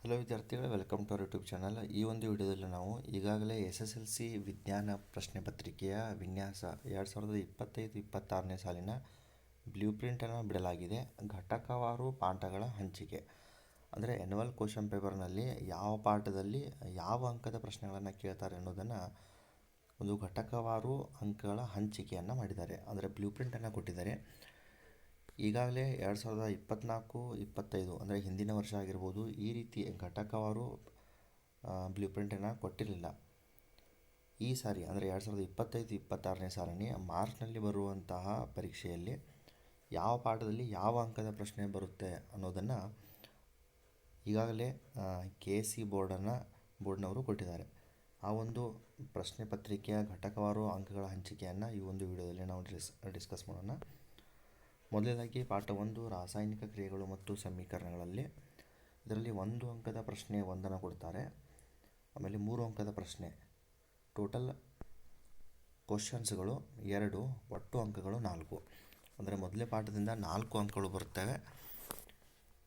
Hello ವಿದ್ಯಾರ್ಥಿಗಳೇ, welcome to our YouTube channel. ಈ ಒಂದು ವಿಡಿಯೋದಲ್ಲಿ ನಾವು ಈಗಾಗಲೇ SSLC ವಿಜ್ಞಾನ ಪ್ರಶ್ನೆ ಪತ್ರಿಕೆಯ ವಿನ್ಯಾಸ 2025-26ನೇ ಸಾಲಿನ ಬ್ಲೂ ಪ್ರಿಂಟನ್ನು ಬಿಡಲಾಗಿದೆ. ಘಟಕವಾರು ಪಾಠಗಳ ಹಂಚಿಕೆ ಅಂದರೆ ಆ್ಯನ್ಯುವಲ್ ಕ್ವಶನ್ ಪೇಪರ್ನಲ್ಲಿ ಯಾವ ಪಾಠದಲ್ಲಿ ಯಾವ ಅಂಕದ ಪ್ರಶ್ನೆಗಳನ್ನು ಕೇಳ್ತಾರೆ ಅನ್ನೋದನ್ನು ಒಂದು ಘಟಕವಾರು ಅಂಕಗಳ ಹಂಚಿಕೆಯನ್ನು ಮಾಡಿದ್ದಾರೆ. ಅಂದರೆ ಬ್ಲೂ ಪ್ರಿಂಟನ್ನು ಕೊಟ್ಟಿದ್ದಾರೆ. ಈಗಾಗಲೇ 2024-25 ಅಂದರೆ ಹಿಂದಿನ ವರ್ಷ ಆಗಿರ್ಬೋದು, ಈ ರೀತಿ ಘಟಕವಾರು ಬ್ಲೂ ಪ್ರಿಂಟನ್ನು ಕೊಟ್ಟಿರಲಿಲ್ಲ. ಈ ಸಾರಿ ಅಂದರೆ 2025-26ನೇ ಸಾಲಿನ ಮಾರ್ಚ್ನಲ್ಲಿ ಬರುವಂತಹ ಪರೀಕ್ಷೆಯಲ್ಲಿ ಯಾವ ಪಾಠದಲ್ಲಿ ಯಾವ ಅಂಕದ ಪ್ರಶ್ನೆ ಬರುತ್ತೆ ಅನ್ನೋದನ್ನು ಈಗಾಗಲೇ KSE ಬೋರ್ಡ್ನವರು ಕೊಟ್ಟಿದ್ದಾರೆ. ಆ ಒಂದು ಪ್ರಶ್ನೆ ಪತ್ರಿಕೆಯ ಘಟಕವಾರು ಅಂಕಗಳ ಹಂಚಿಕೆಯನ್ನು ಈ ಒಂದು ವಿಡಿಯೋದಲ್ಲಿ ನಾವು ಡಿಸ್ಕಸ್ ಮಾಡೋಣ. ಮೊದಲನೇದಾಗಿ ಪಾಠ 1 ರಾಸಾಯನಿಕ ಕ್ರಿಯೆಗಳು ಮತ್ತು ಸಮೀಕರಣಗಳಲ್ಲಿ. ಇದರಲ್ಲಿ 1 ಅಂಕದ ಪ್ರಶ್ನೆ 1 ಕೊಡ್ತಾರೆ. ಆಮೇಲೆ 3 ಅಂಕದ ಪ್ರಶ್ನೆ, ಟೋಟಲ್ ಕ್ವಶನ್ಸ್ಗಳು 2, ಒಟ್ಟು ಅಂಕಗಳು 4. ಅಂದರೆ ಮೊದಲನೇ ಪಾಠದಿಂದ 4 ಅಂಕಗಳು ಬರ್ತವೆ.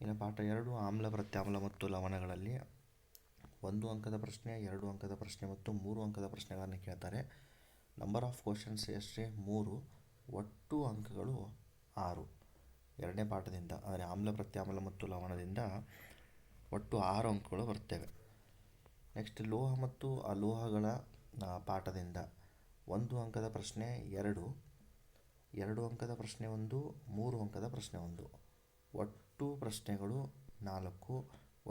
ಇನ್ನು ಪಾಠ 2 ಆಮ್ಲ, ಪ್ರತ್ಯಾಮ್ಲ ಮತ್ತು ಲವಣಗಳಲ್ಲಿ 1 ಅಂಕದ ಪ್ರಶ್ನೆ, 2 ಅಂಕದ ಪ್ರಶ್ನೆ ಮತ್ತು 3 ಅಂಕದ ಪ್ರಶ್ನೆಗಳನ್ನು ಕೇಳ್ತಾರೆ. ನಂಬರ್ ಆಫ್ ಕ್ವಶನ್ಸ್ ಎಷ್ಟೇ 3, ಒಟ್ಟು ಅಂಕಗಳು 6. ಎರಡನೇ ಪಾಠದಿಂದ ಅಂದರೆ ಆಮ್ಲ, ಪ್ರತ್ಯಾಮ್ಲ ಮತ್ತು ಲವಣದಿಂದ ಒಟ್ಟು 6 ಅಂಕಗಳು ಬರ್ತವೆ. ನೆಕ್ಸ್ಟ್ ಲೋಹ ಮತ್ತು ಅಲೋಹಗಳ ಪಾಠದಿಂದ 1 ಅಂಕದ ಪ್ರಶ್ನೆ 2, 2 ಅಂಕದ ಪ್ರಶ್ನೆ 1, 3 ಅಂಕದ ಪ್ರಶ್ನೆ 1. ಒಟ್ಟು ಪ್ರಶ್ನೆಗಳು 4,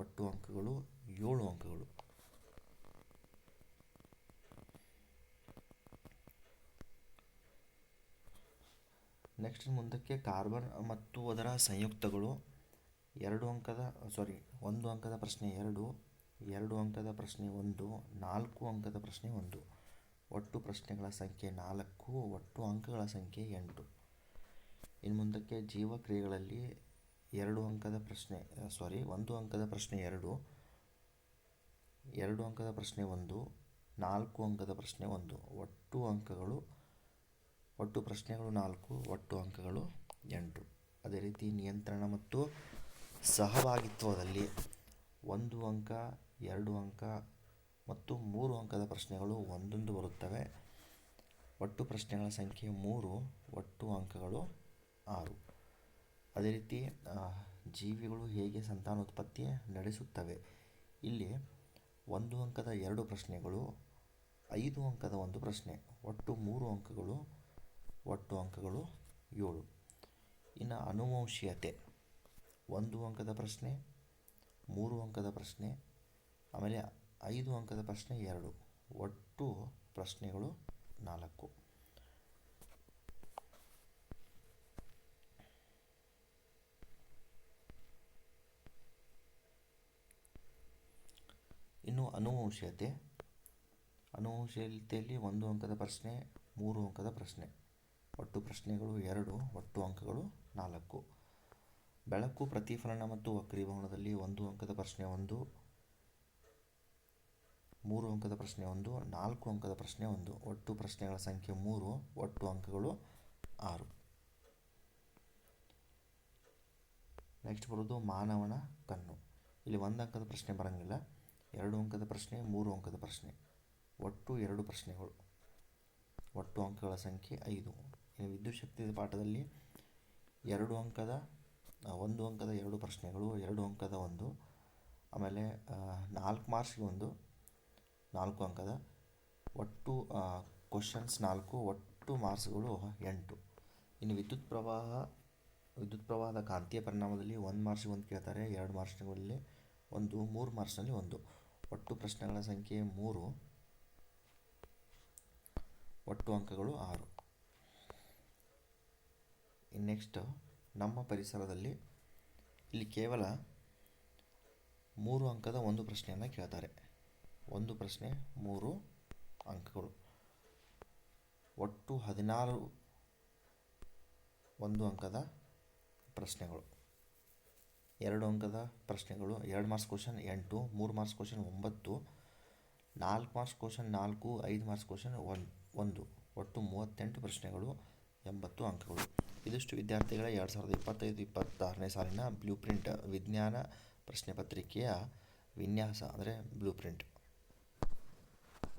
ಒಟ್ಟು ಅಂಕಗಳು 7 ಅಂಕಗಳು. ನೆಕ್ಸ್ಟ್ ಮುಂದಕ್ಕೆ ಕಾರ್ಬನ್ ಮತ್ತು ಅದರ ಸಂಯುಕ್ತಗಳು 1 ಅಂಕದ ಪ್ರಶ್ನೆ 2, 2 ಅಂಕದ ಪ್ರಶ್ನೆ 1, 4 ಅಂಕದ ಪ್ರಶ್ನೆ 1. ಒಟ್ಟು ಪ್ರಶ್ನೆಗಳ ಸಂಖ್ಯೆ 4, ಒಟ್ಟು ಅಂಕಗಳ ಸಂಖ್ಯೆ 8. ಇನ್ನು ಮುಂದಕ್ಕೆ ಜೀವಕ್ರಿಯೆಗಳಲ್ಲಿ 1 ಅಂಕದ ಪ್ರಶ್ನೆ 2, 2 ಅಂಕದ ಪ್ರಶ್ನೆ 1, 4 ಅಂಕದ ಪ್ರಶ್ನೆ 1. ಒಟ್ಟು ಪ್ರಶ್ನೆಗಳು 4, ಒಟ್ಟು ಅಂಕಗಳು 8. ಅದೇ ರೀತಿ ನಿಯಂತ್ರಣ ಮತ್ತು ಸಹಭಾಗಿತ್ವದಲ್ಲಿ 1 ಅಂಕ, 2 ಅಂಕ ಮತ್ತು 3 ಅಂಕದ ಪ್ರಶ್ನೆಗಳು ಒಂದೊಂದು ಬರುತ್ತವೆ. ಒಟ್ಟು ಪ್ರಶ್ನೆಗಳ ಸಂಖ್ಯೆ 3, ಒಟ್ಟು ಅಂಕಗಳು 6. ಅದೇ ರೀತಿ ಜೀವಿಗಳು ಹೇಗೆ ಸಂತಾನೋತ್ಪತ್ತಿ ನಡೆಸುತ್ತವೆ. ಇಲ್ಲಿ 1 ಅಂಕದ 2 ಪ್ರಶ್ನೆಗಳು, 5 ಅಂಕದ 1 ಪ್ರಶ್ನೆ, ಒಟ್ಟು 3 ಅಂಕಗಳು, ಒಟ್ಟು ಅಂಕಗಳು 7. ಇನ್ನು ಅನುವಂಶೀಯತೆ 1 ಅಂಕದ ಪ್ರಶ್ನೆ, 3 ಅಂಕದ ಪ್ರಶ್ನೆ, ಆಮೇಲೆ 5 ಅಂಕದ ಪ್ರಶ್ನೆ 2, ಒಟ್ಟು ಪ್ರಶ್ನೆಗಳು 4. ಇನ್ನು ಅನುವಂಶೀಯತೆಯಲ್ಲಿ 1 ಅಂಕದ ಪ್ರಶ್ನೆ, 3 ಅಂಕದ ಪ್ರಶ್ನೆ, ಒಟ್ಟು ಪ್ರಶ್ನೆಗಳು 2, ಒಟ್ಟು ಅಂಕಗಳು 4. ಬೆಳಕು ಪ್ರತಿಫಲನ ಮತ್ತು ವಕ್ರೀಭವನದಲ್ಲಿ 1 ಅಂಕದ ಪ್ರಶ್ನೆ 1, 3 ಅಂಕದ ಪ್ರಶ್ನೆ 1, 4 ಅಂಕದ ಪ್ರಶ್ನೆ 1. ಒಟ್ಟು ಪ್ರಶ್ನೆಗಳ ಸಂಖ್ಯೆ 3, ಒಟ್ಟು ಅಂಕಗಳು 6. ನೆಕ್ಸ್ಟ್ ಬರೋದು ಮಾನವನ ಕಣ್ಣು. ಇಲ್ಲಿ 1 ಅಂಕದ ಪ್ರಶ್ನೆ ಬರೋಂಗಿಲ್ಲ. 2 ಅಂಕದ ಪ್ರಶ್ನೆ, 3 ಅಂಕದ ಪ್ರಶ್ನೆ, ಒಟ್ಟು 2 ಪ್ರಶ್ನೆಗಳು, ಒಟ್ಟು ಅಂಕಗಳ ಸಂಖ್ಯೆ 5. ಇನ್ನು ವಿದ್ಯುತ್ ಶಕ್ತಿ ಪಾಠದಲ್ಲಿ 1 ಅಂಕದ 2 ಪ್ರಶ್ನೆಗಳು, 2 ಅಂಕದ 1, ಆಮೇಲೆ 4 ಮಾರ್ಕ್ಸ್ಗೆ 1, 4 ಅಂಕದ, ಒಟ್ಟು ಕ್ವಶನ್ಸ್ 4, ಒಟ್ಟು ಮಾರ್ಕ್ಸ್ಗಳು 8. ಇನ್ನು ವಿದ್ಯುತ್ ಪ್ರವಾಹದ ಕಾಂತೀಯ ಪರಿಣಾಮದಲ್ಲಿ 1 ಮಾರ್ಕ್ಸ್ಗೆ 1 ಕೇಳ್ತಾರೆ, 2 ಮಾರ್ಕ್ಸ್ಗಳಲ್ಲಿ 1, 3 ಮಾರ್ಕ್ಸ್ನಲ್ಲಿ 1. ಒಟ್ಟು ಪ್ರಶ್ನೆಗಳ ಸಂಖ್ಯೆ 3, ಒಟ್ಟು ಅಂಕಗಳು 6. ನೆಕ್ಸ್ಟ್ ನಮ್ಮ ಪರಿಸರದಲ್ಲಿ ಇಲ್ಲಿ ಕೇವಲ 3 ಅಂಕದ 1 ಪ್ರಶ್ನೆಯನ್ನು ಕೇಳ್ತಾರೆ. 1 ಪ್ರಶ್ನೆ 3 ಅಂಕಗಳು, ಒಟ್ಟು 16 1 ಅಂಕದ ಪ್ರಶ್ನೆಗಳು, 2 ಅಂಕದ ಪ್ರಶ್ನೆಗಳು, 2 marks question 8, 3 marks question 9, 4 marks question 4, 5 marks question 1. ಒಟ್ಟು 38 ಪ್ರಶ್ನೆಗಳು, 80 ಅಂಕಗಳು. ಇದಿಷ್ಟು ವಿದ್ಯಾರ್ಥಿಗಳ 2025-26ನೇ ಸಾಲಿನ ಬ್ಲೂ ಪ್ರಿಂಟ್ ವಿಜ್ಞಾನ ಪ್ರಶ್ನೆ ಪತ್ರಿಕೆಯ ವಿನ್ಯಾಸ ಅಂದರೆ ಬ್ಲೂ ಪ್ರಿಂಟ್.